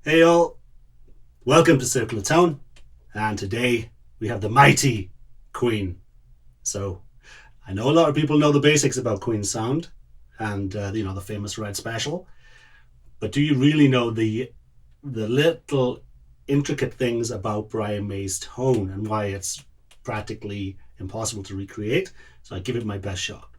Hey all, welcome to Circle of Tone, and today we have the mighty Queen. So I know a lot of people know the basics about Queen's sound and the famous Red Special, but do you really know the little intricate things about Brian May's tone and why it's practically impossible to recreate? So I give it my best shot.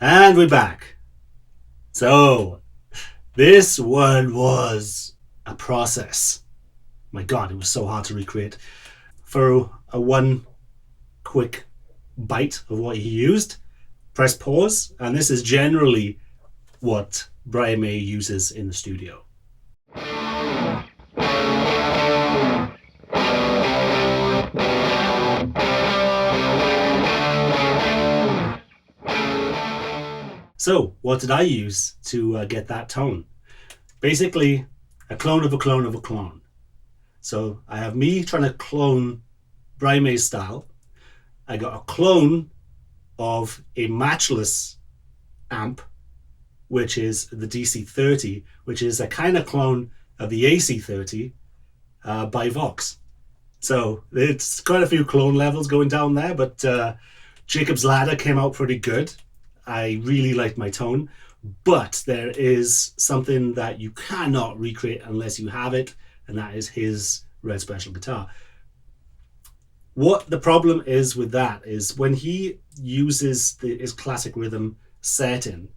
And we're back. So, this one was a process. My God, it was so hard to recreate. For a one quick bite of what he used, press pause, and this is generally what Brian May uses in the studio. So, what did I use to get that tone? Basically, a clone of a clone of a clone. So, I have me trying to clone Brian May's style. I got a clone of a Matchless amp, which is the DC30, which is a kind of clone of the AC30 by Vox. So, it's quite a few clone levels going down there, but Jacob's Ladder came out pretty good. I really liked my tone, but there is something that you cannot recreate unless you have it, and that is his Red Special guitar. What the problem is with that is when he uses his classic rhythm setting,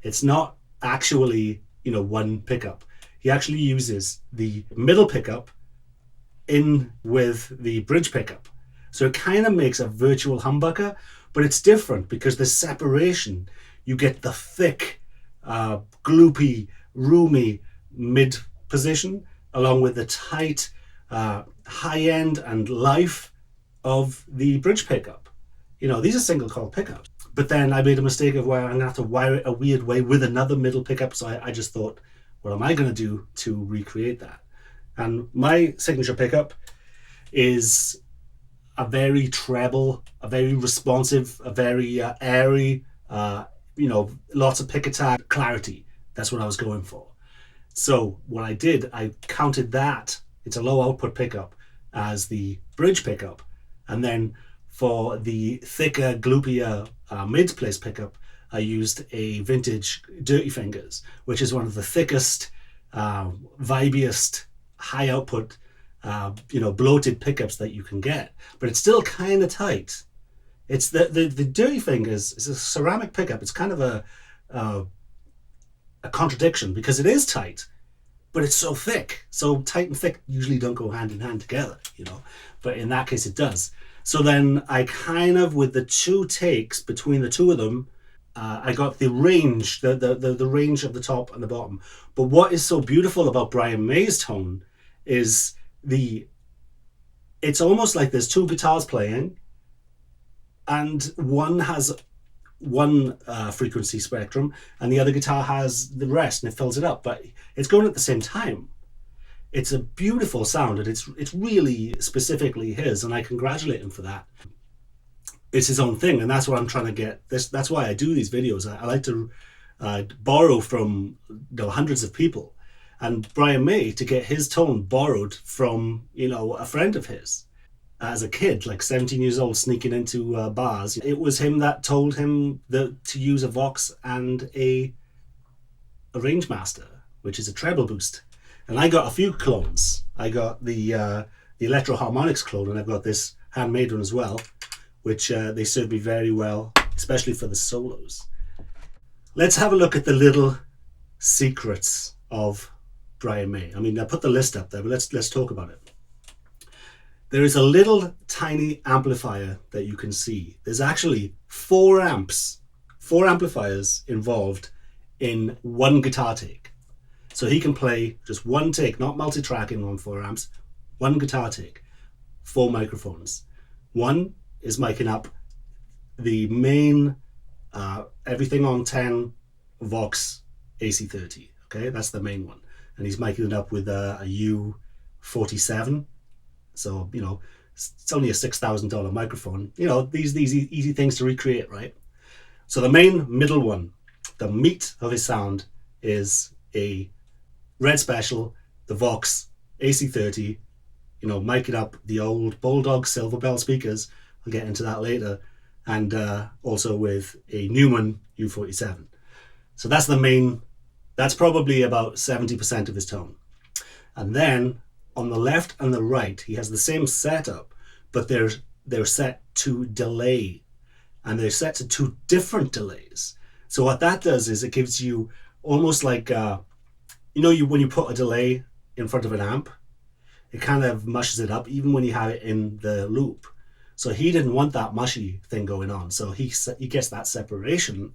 it's not actually, one pickup. He actually uses the middle pickup in with the bridge pickup. So it kind of makes a virtual humbucker, but it's different because the separation, you get the thick, gloopy, roomy mid position, along with the tight, high end and life of the bridge pickup. These are single coil pickups. But then I made a mistake of where I'm gonna have to wire it a weird way with another middle pickup. So I just thought, what am I gonna do to recreate that? And my signature pickup is a very treble, a very responsive, a very airy, lots of pick attack clarity. That's what I was going for. So what I did, I counted that, it's a low output pickup, as the bridge pickup. And then for the thicker, gloopier mid place pickup, I used a vintage Dirty Fingers, which is one of the thickest, vibiest, high output bloated pickups that you can get, but it's still kind of tight. It's the Dirty Fingers is a ceramic pickup. It's kind of a contradiction because it is tight, but it's so thick. So tight and thick usually don't go hand in hand together, but in that case it does. So then I kind of, with the 2 takes between the 2 of them, I got the range, the range of the top and the bottom. But what is so beautiful about Brian May's tone is it's almost like there's 2 guitars playing, and one has one frequency spectrum and the other guitar has the rest, and it fills it up, but it's going at the same time. It's a beautiful sound, and it's really specifically his, and I congratulate him for that. It's his own thing, and that's what I'm trying to get. That's why I do these videos. I like to borrow from hundreds of people, and Brian May, to get his tone borrowed from a friend of his as a kid, like 17 years old, sneaking into bars. It was him that told him to use a Vox and a Rangemaster, which is a treble boost. And I got a few clones. I got the Electro Harmonics clone, and I've got this handmade one as well, which they serve me very well, especially for the solos. Let's have a look at the little secrets of Brian May. I mean, I put the list up there, but let's talk about it. There is a little tiny amplifier that you can see. There's actually 4 amplifiers involved in one guitar take. So he can play just one take, not multi-tracking on 4 amps, one guitar take, 4 microphones. One is miking up the main everything on 10 Vox AC30. Okay, that's the main one. And he's miking it up with a U47. So, it's only a $6,000 microphone. These easy things to recreate, right? So the main middle one, the meat of his sound, is a Red Special, the Vox AC30, miking up the old Bulldog silver bell speakers. I'll get into that later. And also with a Neumann U47. So that's the main, that's probably about 70% of his tone. And then on the left and the right, he has the same setup, but they're set to delay, and they're set to 2 different delays. So what that does is it gives you almost like, when you put a delay in front of an amp, it kind of mushes it up, even when you have it in the loop. So he didn't want that mushy thing going on. So he gets that separation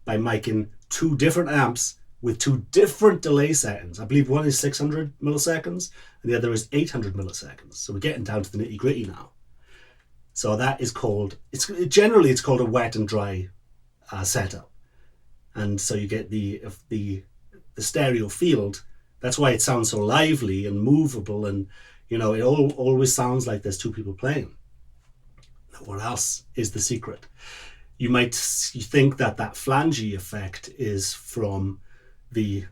by miking 2 different amps with 2 different delay settings. I believe one is 600 milliseconds and the other is 800 milliseconds. So we're getting down to the nitty gritty now. So that is called, generally it's called a wet and dry setup. And so you get the stereo field. That's why it sounds so lively and movable, and it always sounds like there's 2 people playing. Now, what else is the secret? You think that flangey effect is from the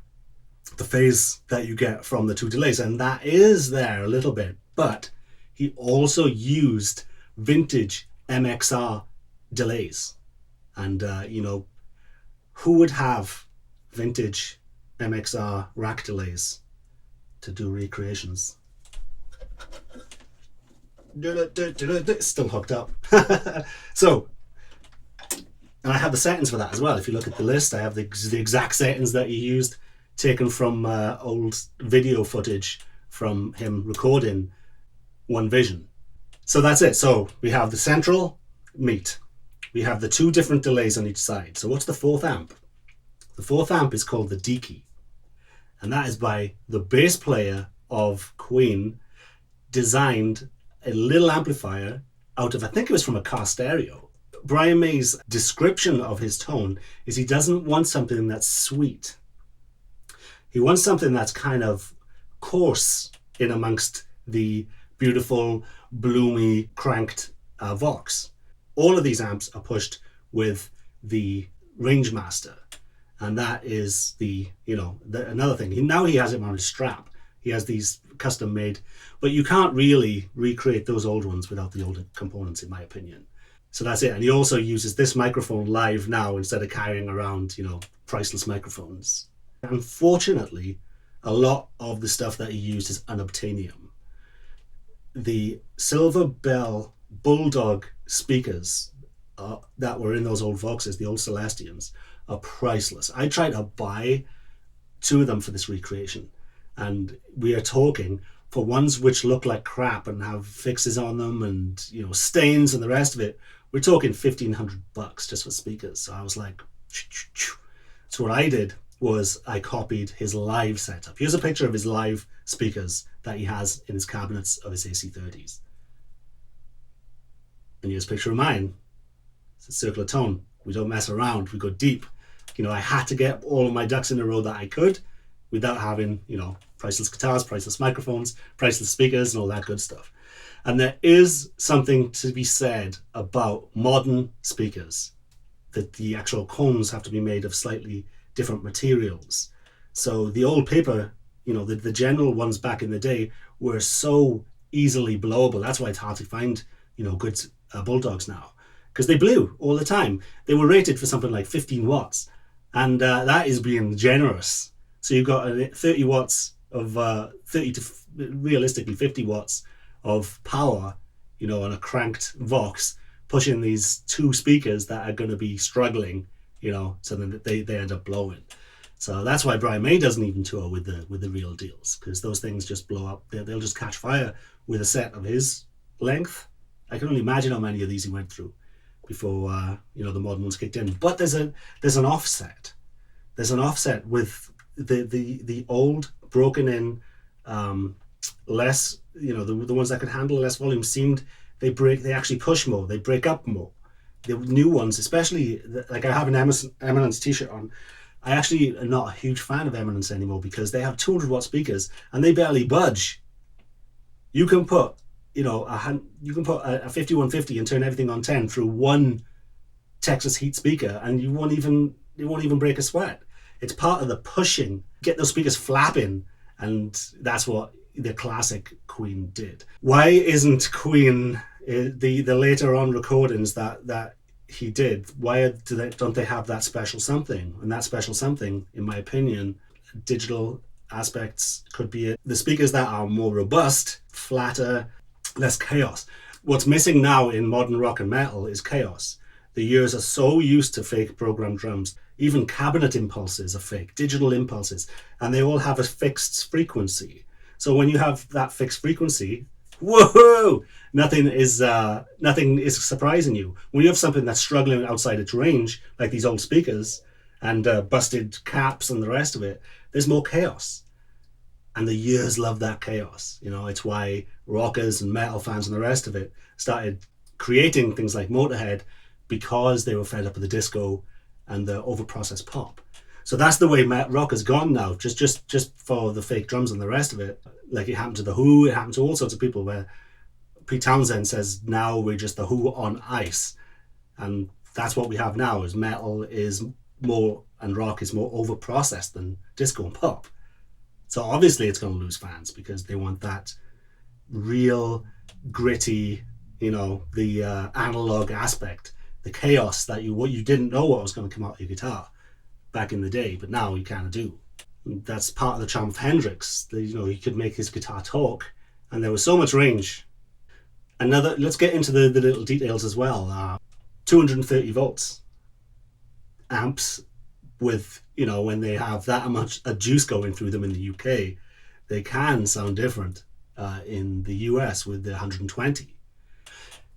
phase that you get from the 2 delays, and that is there a little bit, but he also used vintage MXR delays. And who would have vintage MXR rack delays to do recreations? Still hooked up. So, and I have the settings for that as well. If you look at the list, I have the exact settings that he used, taken from old video footage from him recording One Vision. So that's it. So we have the central meat. We have the 2 different delays on each side. So what's the 4th amp? The 4th amp is called the Deacy. And that is by the bass player of Queen, designed a little amplifier out of, I think it was from a car stereo. Brian May's description of his tone is he doesn't want something that's sweet. He wants something that's kind of coarse in amongst the beautiful, bloomy, cranked Vox. All of these amps are pushed with the Rangemaster, and that is another thing. Now he has it on his strap. He has these custom made, but you can't really recreate those old ones without the older components, in my opinion. So that's it. And he also uses this microphone live now instead of carrying around, priceless microphones. Unfortunately, a lot of the stuff that he used is unobtainium. The silver bell Bulldog speakers that were in those old Voxes, the old Celestions, are priceless. I tried to buy 2 of them for this recreation, and we are talking for ones which look like crap and have fixes on them and, you know, stains and the rest of it, we're talking $1,500 just for speakers. So I was like, so what I did was I copied his live setup. Here's a picture of his live speakers that he has in his cabinets of his AC30s. And here's a picture of mine. It's a circular tone. We don't mess around. We go deep. You know, I had to get all of my ducks in a row that I could without having, you know, priceless guitars, priceless microphones, priceless speakers, and all that good stuff. And there is something to be said about modern speakers, that the actual cones have to be made of slightly different materials. So the old paper, you know, the general ones back in the day were so easily blowable. That's why it's hard to find, you know, good Bulldogs now, because they blew all the time. They were rated for something like 15 watts, and that is being generous. So you've got 30 watts of 30 to realistically 50 watts of power, you know, on a cranked Vox, pushing these two speakers that are going to be struggling, you know, so then they end up blowing. So that's why Brian May doesn't even tour with the real deals, because those things just blow up. They'll just catch fire with a set of his length. I can only imagine how many of these he went through before you know, the modern ones kicked in. But there's an offset. There's an offset with the old broken in, less, you know, the ones that could handle less volume seemed they actually push more, they break up more. The new ones, especially, like I have an Eminence t-shirt on. I actually am not a huge fan of Eminence anymore because they have 200 watt speakers and they barely budge. You can put, you know, a 5150 and turn everything on 10 through one Texas heat speaker, and it won't even break a sweat. It's part of the pushing, get those speakers flapping, and that's what the classic Queen did. Why isn't Queen the later on recordings that he did? Why don't they have that special something? And that special something, in my opinion, digital aspects could be it. The speakers that are more robust, flatter, less chaos. What's missing now in modern rock and metal is chaos. The ears are so used to fake programmed drums. Even cabinet impulses are fake, digital impulses, and they all have a fixed frequency. So when you have that fixed frequency, whoa, nothing is surprising you. When you have something that's struggling outside its range, like these old speakers and busted caps and the rest of it, there's more chaos. And the ears love that chaos. You know, it's why rockers and metal fans and the rest of it started creating things like Motorhead, because they were fed up with the disco and the overprocessed pop. So that's the way rock has gone now, just for the fake drums and the rest of it. Like it happened to The Who, it happened to all sorts of people, where Pete Townsend says, now we're just The Who on ice. And that's what we have now, is metal is more, and rock is more overprocessed than disco and pop. So obviously it's going to lose fans, because they want that real, gritty, you know, the analog aspect, the chaos that you didn't know what was going to come out of your guitar back in the day, but now you kind of do. And that's part of the charm of Hendrix. You know, he could make his guitar talk, and there was so much range. Let's get into the little details as well. 230 volts amps with, you know, when they have that much a juice going through them in the UK, they can sound different in the US with the 120.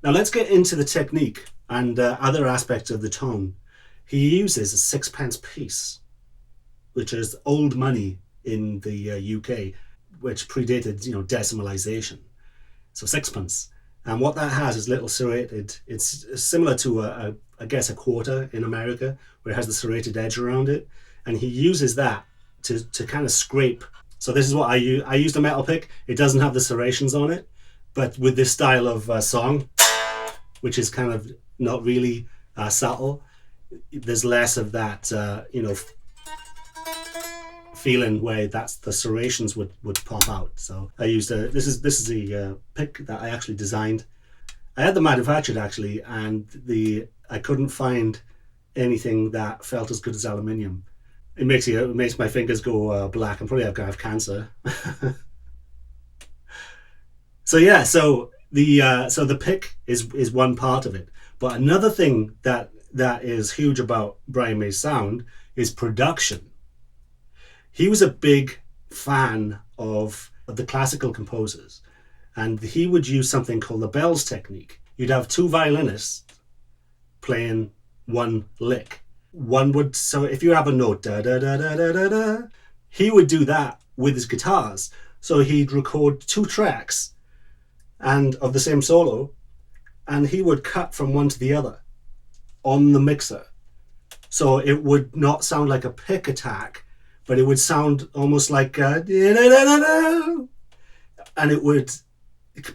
Now let's get into the technique and other aspects of the tone. He uses a 6-pence piece, which is old money in the UK, which predated, you know, decimalization. So 6-pence. And what that has is little serrated, it's similar to I guess a quarter in America, where it has the serrated edge around it. And he uses that to kind of scrape. So this is what I use. I used a metal pick. It doesn't have the serrations on it, but with this style of song, which is kind of not really subtle, there's less of that, you know, feeling where that's the serrations would pop out. So I used this is a pick that I actually designed. I had them manufactured actually, and I couldn't find anything that felt as good as aluminium. It makes my fingers go black. I'm probably gonna have cancer. So yeah, so the pick is one part of it, but another thing that is huge about Brian May's sound is production. He was a big fan of of the classical composers. And he would use something called the bells technique. You'd have two violinists playing one lick. So if you have a note, da da da da da da da, he would do that with his guitars. So he'd record two tracks and of the same solo, and he would cut from one to the other on the mixer. So it would not sound like a pick attack, but it would sound almost like and it would,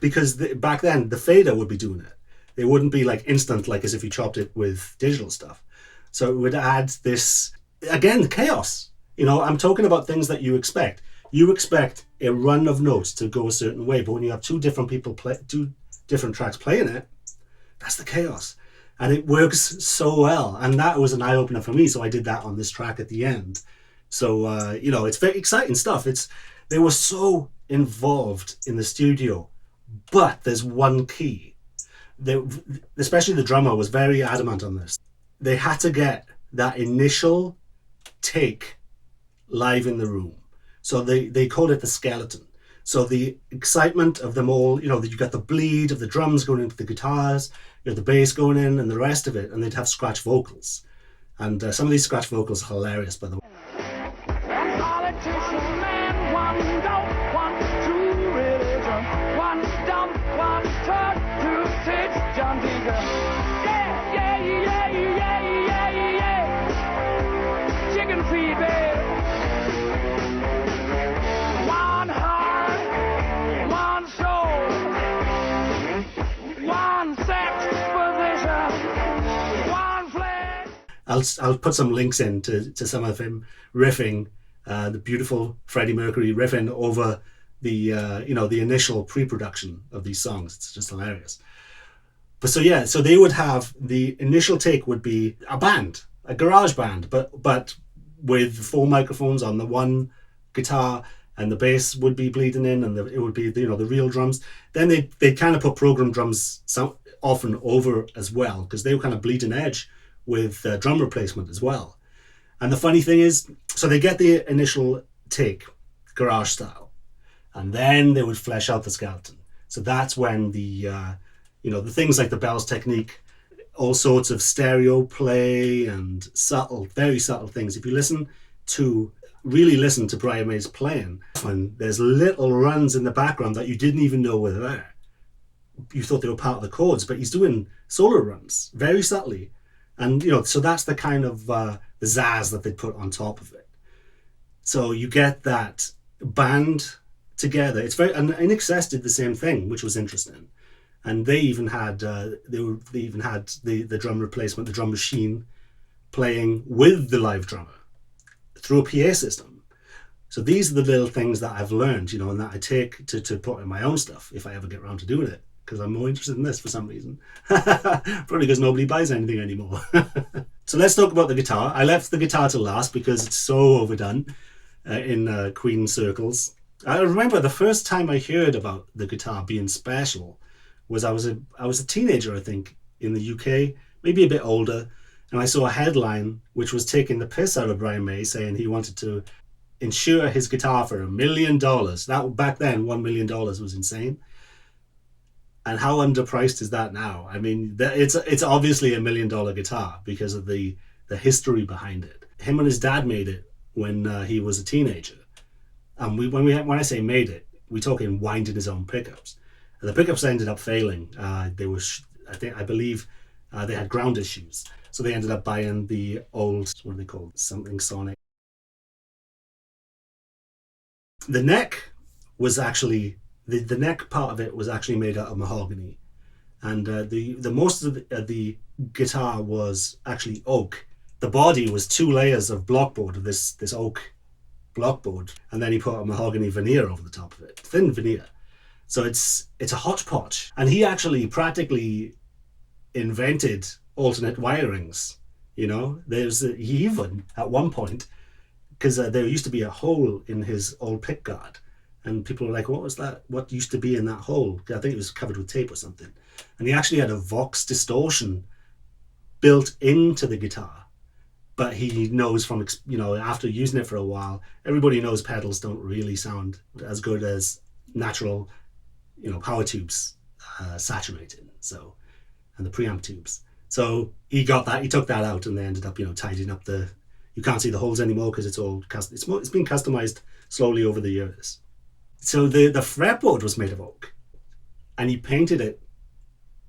because back then the fader would be doing it. It wouldn't be like instant, like as if you chopped it with digital stuff. So it would add this, again, chaos. You know, I'm talking about things that you expect. You expect a run of notes to go a certain way, but when you have two different people two different tracks playing it, that's the chaos. And it works so well. And that was an eye-opener for me. So I did that on this track at the end. So, you know, it's very exciting stuff. They were so involved in the studio, but there's one key. Especially the drummer was very adamant on this. They had to get that initial take live in the room. So they called it the skeleton. So the excitement of them all, you know, you got the bleed of the drums going into the guitars, you have the bass going in and the rest of it, and they'd have scratch vocals. And some of these scratch vocals are hilarious, by the way. John Deacon. Yeah, yeah, yeah, yeah, yeah, yeah. Chicken feed, babe. One heart, one soul, one sex position, one flesh. I'll put some links in to some of him riffing, the beautiful Freddie Mercury riffing over the you know, the initial pre-production of these songs. It's just hilarious. But so yeah, so they would have, the initial take would be a band, a garage band, but with 4 microphones on the one guitar, and the bass would be bleeding in, and it would be, you know, the real drums. Then they kind of put program drums often over as well, because they were kind of bleeding edge with drum replacement as well. And the funny thing is, so they get the initial take, garage style, and then they would flesh out the skeleton. So that's when the you know, the things like the bells technique, all sorts of stereo play and very subtle things. If you really listen to Brian May's playing, when there's little runs in the background that you didn't even know were there. You thought they were part of the chords, but he's doing solo runs very subtly. And, you know, so that's the kind of the zazz that they put on top of it. So you get that band together. It's very, and INXS did the same thing, which was interesting. And they even had the drum replacement, the drum machine, playing with the live drummer through a PA system. So these are the little things that I've learned, you know, and that I take to put in my own stuff if I ever get around to doing it, because I'm more interested in this for some reason. Probably because nobody buys anything anymore. So let's talk about the guitar. I left the guitar to last because it's so overdone in Queen circles. I remember the first time I heard about the guitar being special was I was a teenager, I think, in the UK, maybe a bit older, and I saw a headline which was taking the piss out of Brian May, saying he wanted to insure his guitar for $1 million. That, back then, $1 million was insane. And how underpriced is that now? I mean, it's obviously $1 million guitar because of the history behind it. Him and his dad made it when he was a teenager, and when I say made it, we're talking winding his own pickups. And the pickups ended up failing. I believe they had ground issues. So they ended up buying the old, what are they called? Something Sonic. The neck was actually, the neck part of it was actually made out of mahogany. And the most of the guitar was actually oak. The body was 2 layers of blockboard, of this oak blockboard. And then he put a mahogany veneer over the top of it, thin veneer. So it's a hodgepodge. And he actually practically invented alternate wirings, you know. He even, at one point, because there used to be a hole in his old pick guard, and people were like, what was that? What used to be in that hole? I think it was covered with tape or something. And he actually had a Vox distortion built into the guitar. but he knows from, after using it for a while, everybody knows pedals don't really sound as good as natural, power tubes saturated. So, and the preamp tubes. So he took that out, and they ended up, tidying up you can't see the holes anymore because it's all it's been customized slowly over the years. So the fretboard was made of oak, and he painted it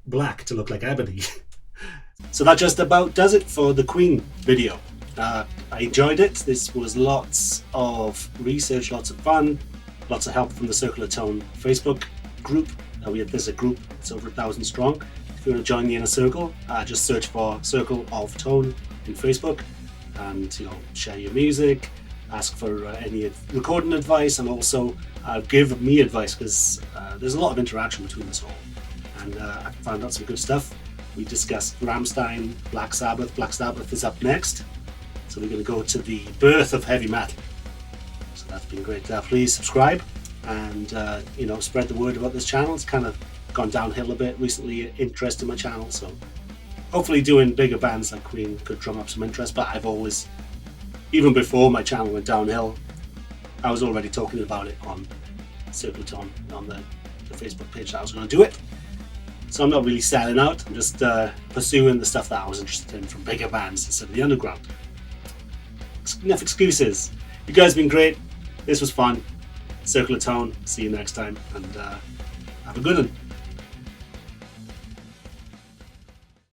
black to look like ebony. So that just about does it for the Queen video. I enjoyed it. This was lots of research, lots of fun, lots of help from the Circle of Tone Facebook group. There's a group, it's over 1,000 strong. If you want to join the inner circle, just search for Circle of Tone in Facebook, and share your music, ask for any recording advice, and also give me advice, because there's a lot of interaction between us all, and I found out some good stuff. We discussed Rammstein, Black Sabbath. Black Sabbath is up next, so we're going to go to the birth of heavy metal. So that's been great. Please subscribe and spread the word about this channel. It's kind of gone downhill a bit recently, interest in my channel, so hopefully doing bigger bands like Queen could drum up some interest. But I've always, even before my channel went downhill, I was already talking about it on Circle of Tone, on the Facebook page that I was going to do it. So I'm not really selling out, I'm just pursuing the stuff that I was interested in from bigger bands instead of the underground. Enough excuses. You guys have been great. This was fun. Circle of Tone. See you next time, and have a good one.